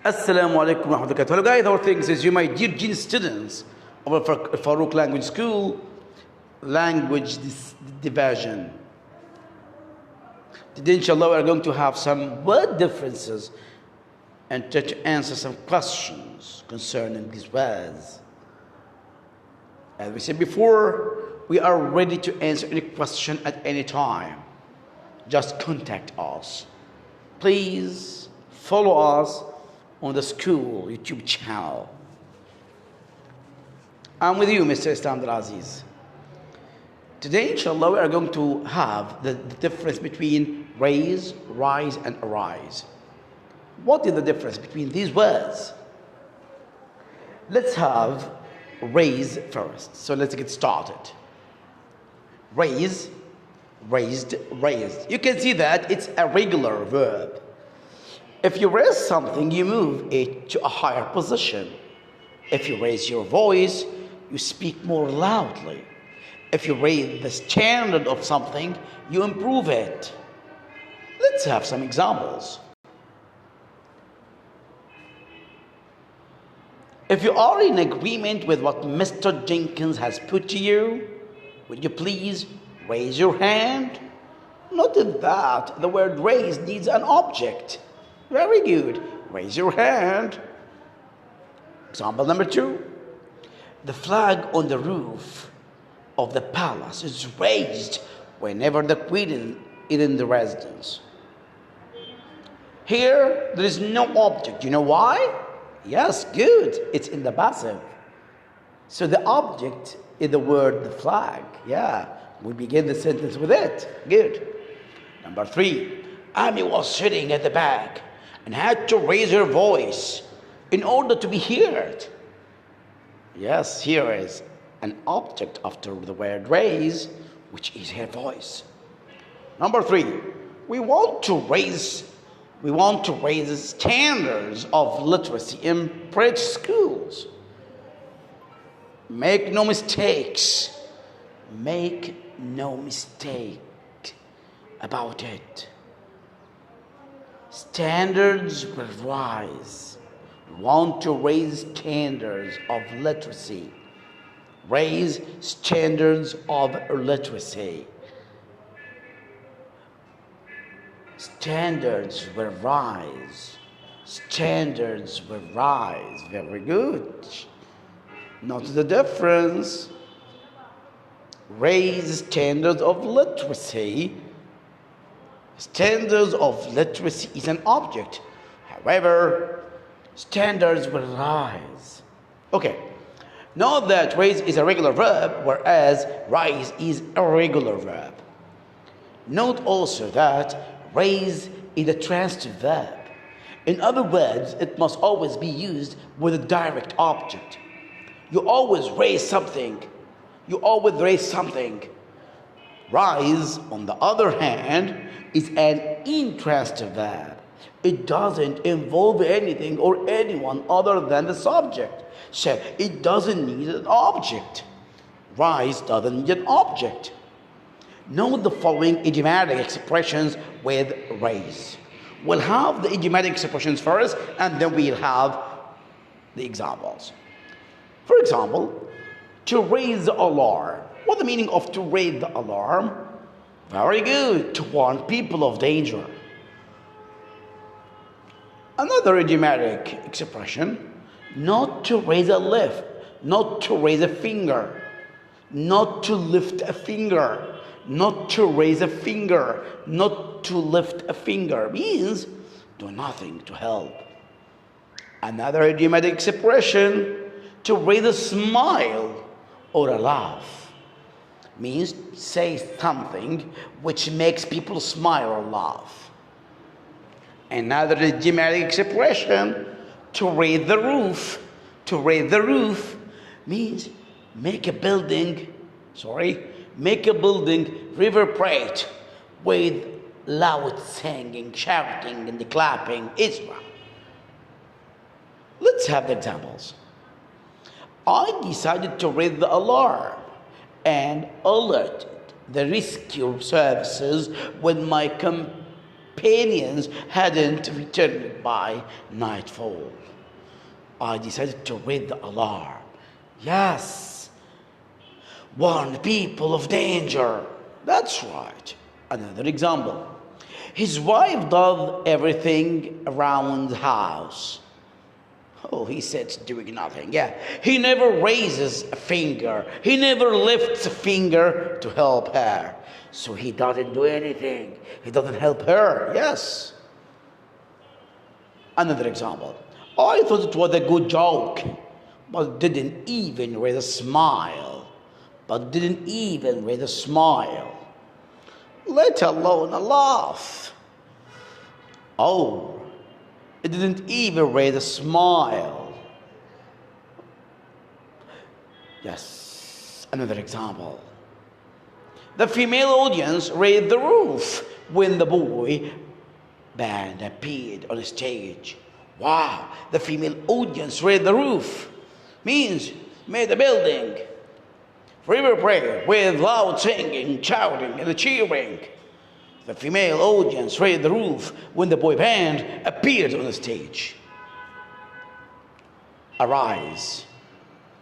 Assalamu alaikum wa rahmatullahi. Hello guys, our things is you my dear gene students of Farouk Language School, language division. Today inshallah we are going to have some word differences and try to answer some questions concerning these words. As we said before, we are ready to answer any question at any time. Just contact us. Please follow us on the school YouTube channel. I'm with you, Mr. Islam Aziz. Today, inshallah, we are going to have the difference between raise, rise, and arise. What is the difference between these words? Let's have raise first. So let's get started. Raise, raised, raised. You can see that it's a regular verb. If you raise something, you move it to a higher position. If you raise your voice, you speak more loudly. If you raise the standard of something, you improve it. Let's have some examples. If you are in agreement with what Mr. Jenkins has put to you, would you please raise your hand? Note that the word raise needs an object. Very good. Raise your hand. Example number 2. The flag on the roof of the palace is raised whenever the queen is in the residence. Here, there is no object. You know why? Yes, good. It's in the passive. So the object is the word the flag. Yeah, we begin the sentence with it. Good. Number 3. Amy was sitting at the back and had to raise her voice in order to be heard. Yes, here is an object after the word raise, which is her voice. Number 3, we want to raise standards of literacy in preschools. Make no mistakes. Make no mistake about it. Standards will rise. We want to raise standards of literacy. Raise standards of literacy. Standards will rise. Standards will rise. Very good. Note the difference. Raise standards of literacy. Standards of literacy is an object. However, standards will rise. Okay. Note that raise is a regular verb, whereas rise is a irregular verb. Note also that raise is a transitive verb. In other words, it must always be used with a direct object. You always raise something. You always raise something. Rise, on the other hand, is an intransitive verb. It doesn't involve anything or anyone other than the subject. So it doesn't need an object. Rise doesn't need an object. Note the following idiomatic expressions with raise. We'll have the idiomatic expressions first, and then we'll have the examples. For example, to raise the alarm. What's the meaning of to raise the alarm? Very good. To warn people of danger. Another idiomatic expression, not to raise a lift, not to raise a finger, not to lift a finger, not to raise a finger, not to lift a finger, means do nothing to help. Another idiomatic expression, to raise a smile or a laugh, means say something which makes people smile or laugh. Another idiomatic expression, to raise the roof. To raise the roof means make a building reverberate with loud singing, shouting, and clapping, etc. Let's have the examples. I decided to raise the alarm and alerted the rescue services when my companions hadn't returned by nightfall. I decided to read the alarm. Yes, warn people of danger. That's right. Another example. His wife does everything around the house. Oh, he sits doing nothing. Yeah. He never raises a finger. He never lifts a finger to help her. So he doesn't do anything. He doesn't help her. Yes. Another example. I thought it was a good joke, but didn't even raise a smile. Let alone a laugh. Oh, it didn't even raise a smile. Yes, another example. The female audience raised the roof when the boy band appeared on the stage. Wow, the female audience raised the roof. Means made the building. Forever prayer with loud singing, shouting, and cheering. The female audience raised the roof when the boy band appeared on the stage. Arise.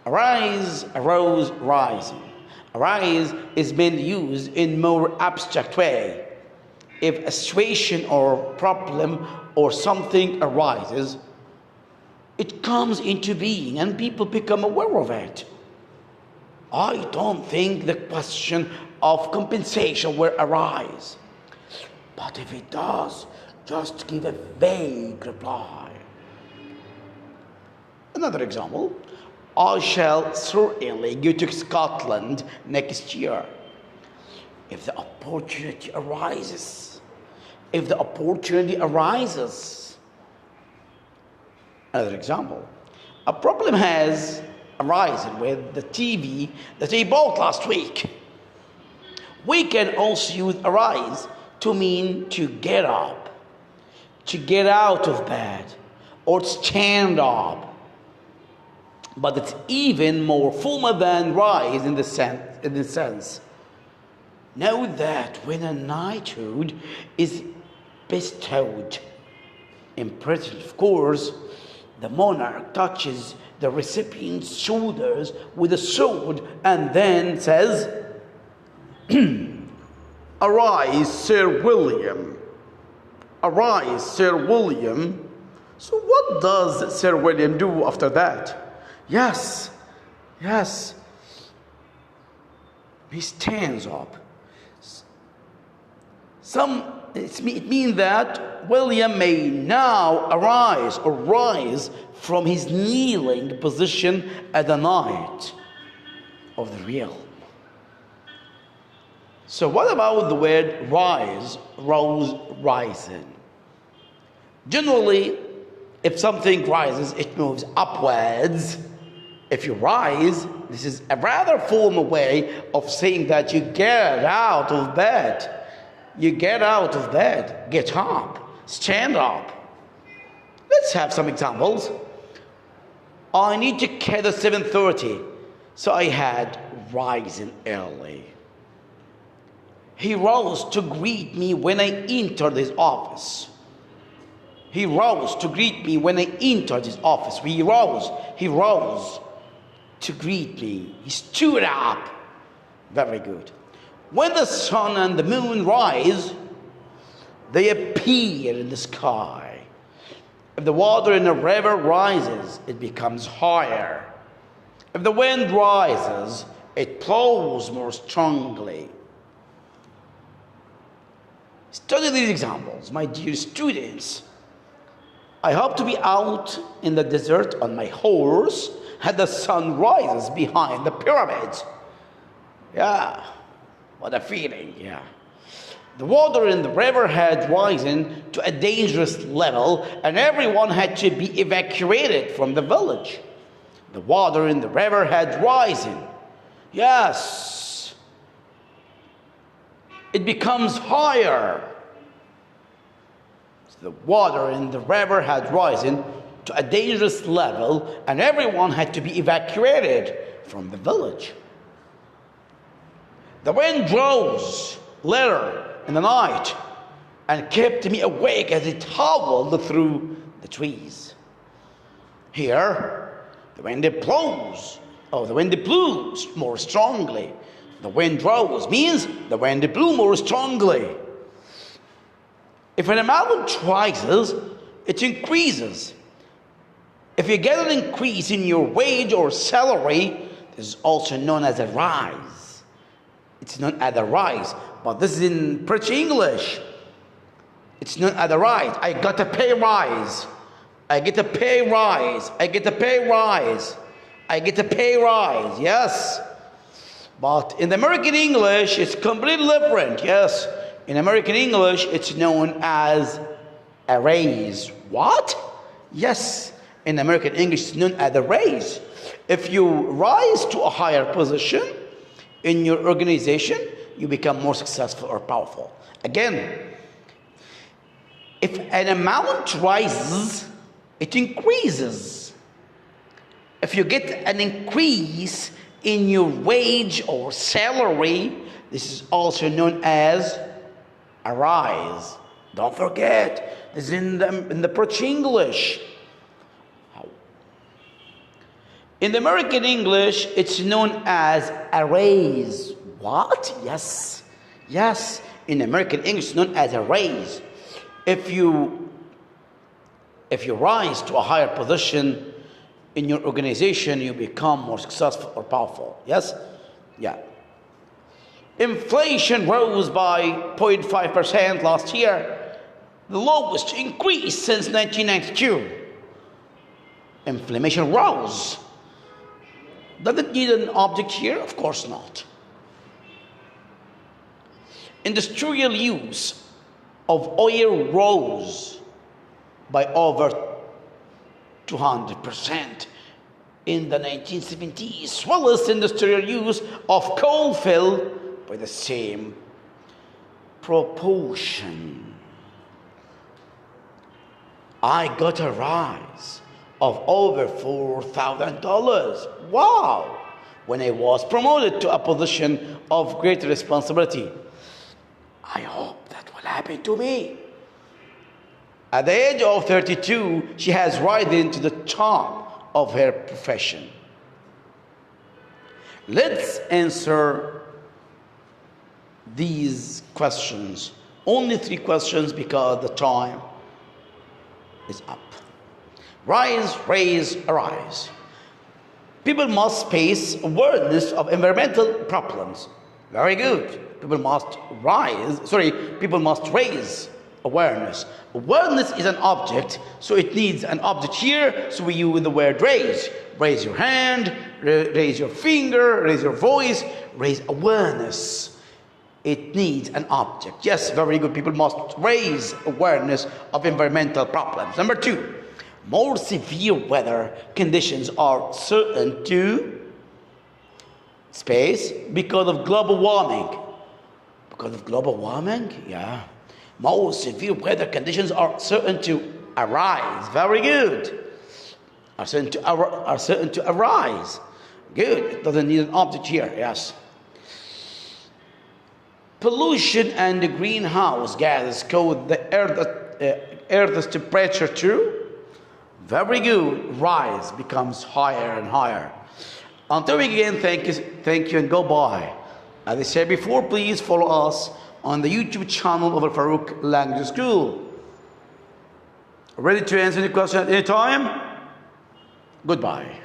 Arise, arose, rising. Arise is being used in more abstract way. If a situation or problem or something arises, it comes into being and people become aware of it. I don't think the question of compensation will arise. But if it does, just give a vague reply. Another example, I shall certainly go to Scotland next year. If the opportunity arises. Another example, a problem has arisen with the TV that I bought last week. We can also use arise to mean to get up, to get out of bed, or stand up. But it's even more formal than rise in the sense. Know that when a knighthood is bestowed in prison, of course, the monarch touches the recipient's shoulders with a sword and then says, Arise, Sir William. Arise, Sir William. So what does Sir William do after that? Yes. He stands up. It means that William may now arise or rise from his kneeling position at the knight of the realm. So what about the word rise, rose, rising? Generally, if something rises, it moves upwards. If you rise, this is a rather formal way of saying that you get out of bed. Get up, stand up. Let's have some examples. I need to get at 7:30, so I had risen early. He rose to greet me when I entered his office. He rose to greet me. He stood up. Very good. When the sun and the moon rise, they appear in the sky. If the water in a river rises, it becomes higher. If the wind rises, it blows more strongly. Study these examples, my dear students. I hope to be out in the desert on my horse as the sun rises behind the pyramids. Yeah, what a feeling, yeah. The water in the river had risen to a dangerous level and everyone had to be evacuated from the village. The water in the river had risen. Yes. It becomes higher. The water in the river had risen to a dangerous level and everyone had to be evacuated from the village. The wind rose later in the night and kept me awake as it howled through the trees. Here, the wind blows. Oh, the wind blew more strongly. The wind rose means the wind blew more strongly. If an amount rises, it increases. If you get an increase in your wage or salary, this is also known as a rise. It's known as a rise, but this is in British English. It's known as a rise. I got a pay rise. I get a pay rise. I get a pay rise. I get a pay rise. Yes. But in American English, it's completely different. Yes. In American English, it's known as a raise. What? Yes. In American English, it's known as a raise. If you rise to a higher position in your organization, you become more successful or powerful. Again, if an amount rises, it increases. If you get an increase in your wage or salary, this is also known as a rise. Don't forget, this is in the British English. In the American English, it's known as a raise. What? Yes. Yes. In American English, it's known as a raise. If you rise to a higher position in your organization, you become more successful or powerful. Yes? Yeah. Inflation rose by 0.5% last year, the lowest increase since 1992. Inflation rose. Does it need an object here? Of course not. Industrial use of oil rose by over 200% in the 1970s, while industrial use of coal fell by the same proportion. I got a rise of over $4,000. Wow! When I was promoted to a position of great responsibility. I hope that will happen to me. At the age of 32, she has risen to the top of her profession. Let's answer these questions. Only 3 questions because the time is up. Rise, raise, arise. People must face awareness of environmental problems. Very good. People must raise awareness. Awareness is an object, so it needs an object here, so we use the word raise. Raise your hand, raise your finger, raise your voice, raise awareness. It needs an object. Yes, very good. People must raise awareness of environmental problems. Number 2. More severe weather conditions are certain to space because of global warming. Because of global warming? Yeah. More severe weather conditions are certain to arise. Very good. Are certain to arise. Good. It doesn't need an object here. Yes. Pollution and the greenhouse gases cause the Earth's temperature to very good. Rise becomes higher and higher. Until we again, thank you and goodbye. As I said before, please follow us on the YouTube channel of Al Farouk Language School. Ready to answer any question at any time? Goodbye.